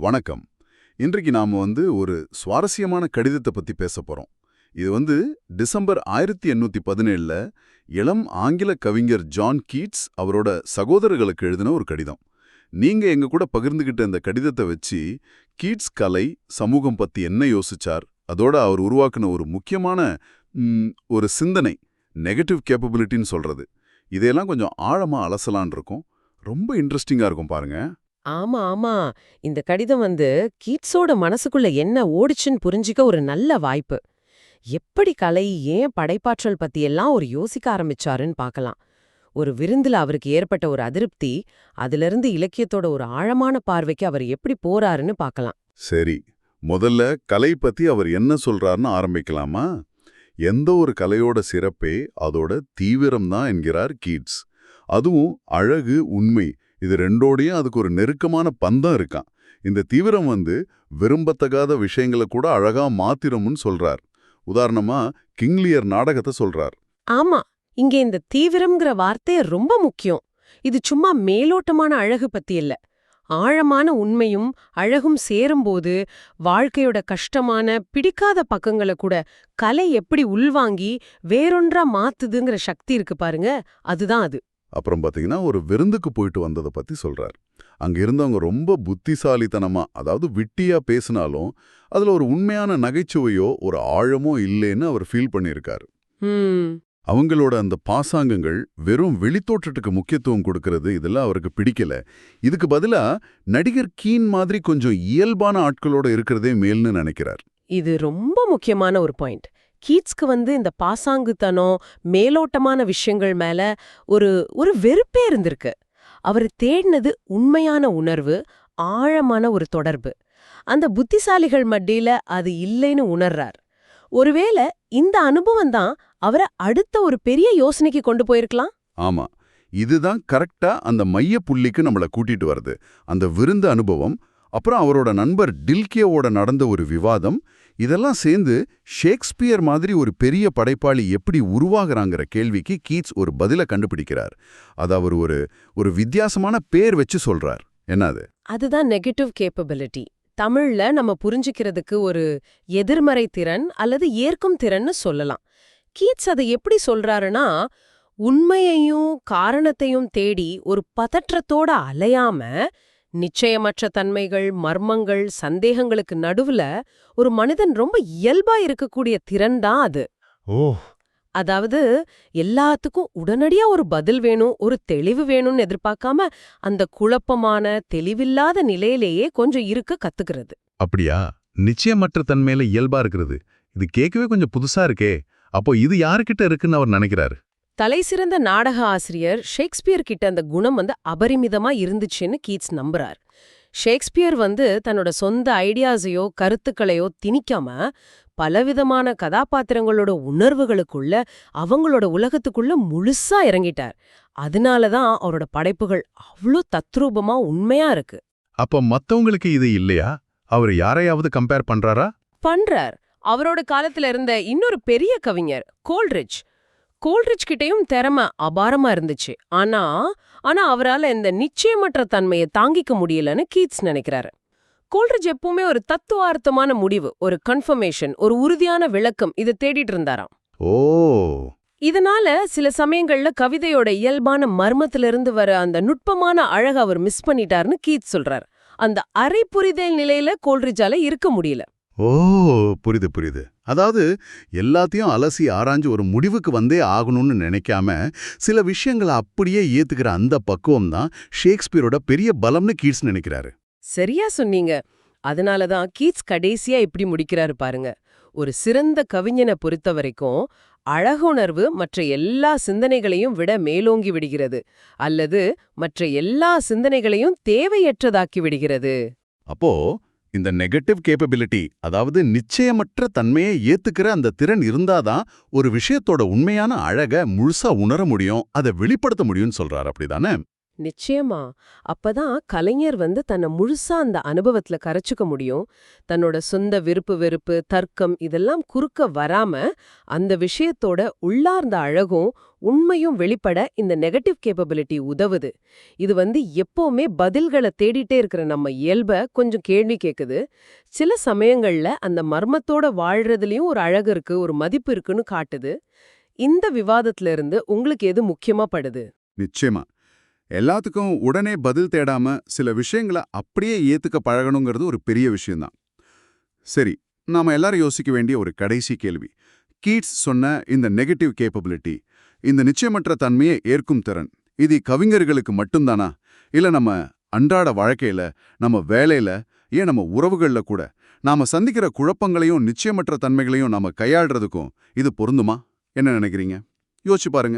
வணக்கம். இன்றைக்கு நாம ஒரு சுவாரஸ்யமான கடிதத்தை பத்தி பேசப் போறோம். இது டிசம்பர் 1817ல இளம் ஆங்கில கவிஞர் ஜான் கீட்ஸ் அவரோட சகோதரர்களுக்கு எழுதின ஒரு கடிதம். நீங்க எங்க கூட பகிர்ந்துகிட்ட இந்த கடிதத்தை வச்சு கீட்ஸ் கலை, சமூகம் பத்தி என்ன யோசிச்சார், அதோட அவர் உருவாக்குன ஒரு முக்கியமான ஒரு சிந்தனை, நெகட்டிவ் கேப்பபிலிட்டின்னு சொல்றது, இதையெல்லாம் கொஞ்சம் ஆழமா அலசலான் இருக்கும். ரொம்ப இன்ட்ரெஸ்டிங்கா இருக்கும் பாருங்க. ஆமா, ஆமா. இந்த கடிதம் கீட்ஸோட மனசுக்குள்ள என்ன ஓடுச்சுன்னு புரிஞ்சிக்க ஒரு நல்ல வாய்ப்பு. எப்படி கலை, ஏன் படைப்பாற்றல் பத்தியெல்லாம் ஒரு யோசிக்க ஆரம்பிச்சாருன்னு பார்க்கலாம். ஒரு விருந்துல அவருக்கு ஏற்பட்ட ஒரு அதிருப்தி, அதிலிருந்து இலக்கியத்தோட ஒரு ஆழமான பார்வைக்கு அவர் எப்படி போறாருன்னு பார்க்கலாம். சரி, முதல்ல கலை பத்தி அவர் என்ன சொல்றாருன்னு ஆரம்பிக்கலாமா? எந்த ஒரு கலையோட சிறப்பே அதோட தீவிரம் தான் என்கிறார் கீட்ஸ். அதுவும் அழகு, உண்மை, இது ரெண்டோடையும் அதுக்கு ஒரு நெருக்கமான பந்தம் இருக்கான். இந்த தீவிரம் விரும்பத்தகாத விஷயங்களை கூட அழகா மாத்திரம்னு சொல்றார். உதாரணமா கிங்லியர் நாடகத்தை சொல்றார். ஆமா, இங்க இந்த தீவிரம்ங்கிற வார்த்தை ரொம்ப முக்கியம். இது சும்மா மேலோட்டமான அழகு பத்தி இல்ல. ஆழமான உண்மையும் அழகும் சேரும்போது வாழ்க்கையோட கஷ்டமான, பிடிக்காத பக்கங்களை கூட கலை எப்படி உள்வாங்கி வேறொன்றா மாத்துதுங்கிற சக்தி இருக்கு பாருங்க, அதுதான் அது. அப்புறம் பாத்தீங்கன்னா ஒரு விருந்துக்கு போயிட்டு வந்ததை பத்தி சொல்றார். அங்க இருந்தவங்க ரொம்ப புத்திசாலித்தனமா, அதாவது விட்டியா பேசினாலும் அதுல ஒரு உண்மையான நகைச்சுவையோ ஒரு ஆழமோ இல்லைன்னு அவர் ஃபீல் பண்ணியிருக்காரு. அவங்களோட அந்த பாசாங்கங்கள் வெறும் வெளித்தோற்றத்துக்கு முக்கியத்துவம் கொடுக்கறது இதெல்லாம் அவருக்கு பிடிக்கல. இதுக்கு பதிலா நடிகர் கீன் மாதிரி கொஞ்சம் இயல்பான ஆட்களோட இருக்கிறதே மேல்னு நினைக்கிறார். இது ரொம்ப முக்கியமான ஒரு பாயிண்ட். கீட்ஸ்க்கு இந்த பாசாங்குத்தனம், மேலோட்டமான விஷயங்கள் மேல ஒரு ஒரு வெறுப்பே இருந்திருக்கு. அவர் தேடினது உண்மையான உணர்வு, ஆழமான ஒரு தொடர்பு. அந்த புத்திசாலிகள் மத்தியில அது இல்லைன்னு உணர்றார். ஒருவேளை இந்த அனுபவம் தான் அவரை அடுத்த ஒரு பெரிய யோசனைக்கு கொண்டு போயிருக்கலாம். ஆமா, இதுதான் கரெக்டா அந்த மைய புள்ளிக்கு நம்மள கூட்டிட்டு வருது. அந்த விருந்து அனுபவம், அப்புறம் அவரோட நண்பர் டில்கேவோட நடந்த ஒரு விவாதம், இதெல்லாம் சேர்ந்து ஷேக்ஸ்பியர் மாதிரி ஒரு பெரிய படைப்பாளி எப்படி உருவாகிறாங்கிற கேள்விக்கு கீட்ஸ் ஒரு பதில கண்டுபிடிக்கிறார். அது அவர் ஒரு வித்தியாசமான பேர் வச்சு சொல்றார். என்னது? அதுதான் நெகட்டிவ் கேப்பபிலிட்டி. தமிழ்ல நம்ம புரிஞ்சுக்கிறதுக்கு ஒரு எதிர்மறை திறன் அல்லது ஏற்கும் திறன்னு சொல்லலாம். கீட்ஸ் அதை எப்படி சொல்றாருன்னா, உண்மையையும் காரணத்தையும் தேடி ஒரு பதற்றத்தோட அலையாம, நிச்சயமற்ற தன்மைகள், மர்மங்கள், சந்தேகங்களுக்கு நடுவுல ஒரு மனிதன் ரொம்ப இயல்பா இருக்கக்கூடிய திறன் தான் அது. அதாவது எல்லாத்துக்கும் உடனடியா ஒரு பதில் வேணும், ஒரு தெளிவு வேணும்னு எதிர்பார்க்காம அந்த குழப்பமான, தெளிவில்லாத நிலையிலேயே கொஞ்சம் இருக்க கத்துக்கிறது. அப்படியா? நிச்சயமற்ற தன்மையில இயல்பா இருக்கிறது, இது கேட்கவே கொஞ்சம் புதுசா இருக்கே. அப்போ இது யாருக்கிட்ட இருக்குன்னு அவர் நினைக்கிறாரு? தலைசிறந்த நாடக ஆசிரியர் ஷேக்ஸ்பியர் கிட்ட அந்த குணம் அபரிமிதமா இருந்துச்சுன்னு கீட்ஸ் நம்புறார். ஷேக்ஸ்பியர் தன்னோட சொந்த ஐடியாஸையோ கருத்துக்களையோ திணிக்காம பலவிதமான கதாபாத்திரங்களோட உணர்வுகளுக்குள்ள, அவங்களோட உலகத்துக்குள்ள முழுசா இறங்கிட்டார். அதனாலதான் அவரோட படைப்புகள் அவ்வளோ தத்ரூபமா உண்மையா இருக்கு. அப்ப மத்தவங்களுக்கு இது இல்லையா? அவர் யாரையாவது கம்பேர் பண்றாரா? பண்றார். அவரோட காலத்துல இருந்த இன்னொரு பெரிய கவிஞர் கோல்ரிட்ஜ் கிட்டையும் திறமை அபாரமா இருந்துச்சு. ஆனா அவரால இந்த நிச்சயமற்ற தன்மையை தாங்கிக்க முடியலன்னு கீட்ஸ் நினைக்கிறாரு. கோல்ரிட்ஜ் எப்பவுமே ஒரு தத்துவார்த்தமான முடிவு, ஒரு கன்ஃபர்மேஷன், ஒரு உறுதியான விளக்கம் இதை தேடிட்டு இருந்தாராம். இதனால சில சமயங்கள்ல கவிதையோட இயல்பான மர்மத்திலிருந்து வர அந்த நுட்பமான அழக அவர் மிஸ் பண்ணிட்டாருன்னு கீட்ஸ் சொல்றார். அந்த அரை புரிதல் நிலையில கோல்ரிட்ஜால இருக்க முடியல. புரியுது. அதாவது எல்லாத்தையும் அலசி ஆராய்ஞ்சு ஒரு முடிவுக்கு வந்தே ஆகணும்னு நினைக்காம சில விஷயங்களை அப்படியே ஏத்துக்கிற அந்த பக்குவம் தான் ஷேக்ஸ்பியரோட பெரிய பலம்னு கீட்ஸ் நினைக்கிறாரு. சரியா சொன்னீங்க. அதனாலதான் கீட்ஸ் கடைசியா இப்படி முடிக்கிறாரு பாருங்க. ஒரு சிறந்த கவிஞனை பொறுத்த வரைக்கும் அழகுணர்வு மற்ற எல்லா சிந்தனைகளையும் விட மேலோங்கி விடுகிறது, அல்லது மற்ற எல்லா சிந்தனைகளையும் தேவையற்றதாக்கி விடுகிறது. அப்போ இந்த நெகட்டிவ் கேப்பபிலிட்டி, அதாவது நிச்சயமற்ற தன்மையை ஏத்துக்கிற அந்த திறன் இருந்தாதான் ஒரு விஷயத்தோட உண்மையான அழக முழுசா உணர முடியும், அதை வெளிப்படுத்த முடியும்னு சொல்றாரு. அப்படிதானே? நிச்சயமா. அப்பதான் கலைஞர் தன்னை முழுசா அந்த அனுபவத்துல கரைச்சுக்க முடியும். தன்னோட சொந்த விருப்பு வெறுப்பு, தர்க்கம் இதெல்லாம் குறுக்க வராம, அந்த விஷயத்தோட உள்ளார்ந்த அழகும், உண்மையும் வெளிப்பட இந்த நெகட்டிவ் கேப்பபிலிட்டி உதவுது. இது எப்பவுமே பதில்கள தேடிட்டே இருக்கிற நம்ம இயல்ப கொஞ்சம் கேள்வி கேக்குது. சில சமயங்கள்ல அந்த மர்மத்தோட வாழ்றதுலயும் ஒரு அழகு இருக்கு, ஒரு மதிப்பு இருக்குன்னு காட்டுது. இந்த விவாதத்துல இருந்து உங்களுக்கு எது முக்கியமா படுது? நிச்சயமா. எல்லாத்துக்கும் உடனே பதில் தேடாம சில விஷயங்கள அப்படியே ஏத்துக்க பழகணுங்கிறது ஒரு பெரிய விஷயம்தான். சரி, நாம எல்லாரும் யோசிக்க வேண்டிய ஒரு கடைசி கேள்வி. கீட்ஸ் சொன்ன இந்த நெகட்டிவ் கேப்பபிலிட்டி, இந்த நிச்சயமற்ற தன்மையை ஏற்கும் திறன், இது கவிஞர்களுக்கு மட்டும்தானா? இல்ல நம்ம அன்றாட வாழ்க்கையில, நம்ம வேலையில, ஏன் நம்ம உறவுகள்ல கூட நாம சந்திக்கிற குழப்பங்களையும் நிச்சயமற்ற தன்மைகளையும் நாம கையாள்றதுக்கும் இது பொருந்துமா? என்ன நினைக்கிறீங்க? யோசிச்சு பாருங்க.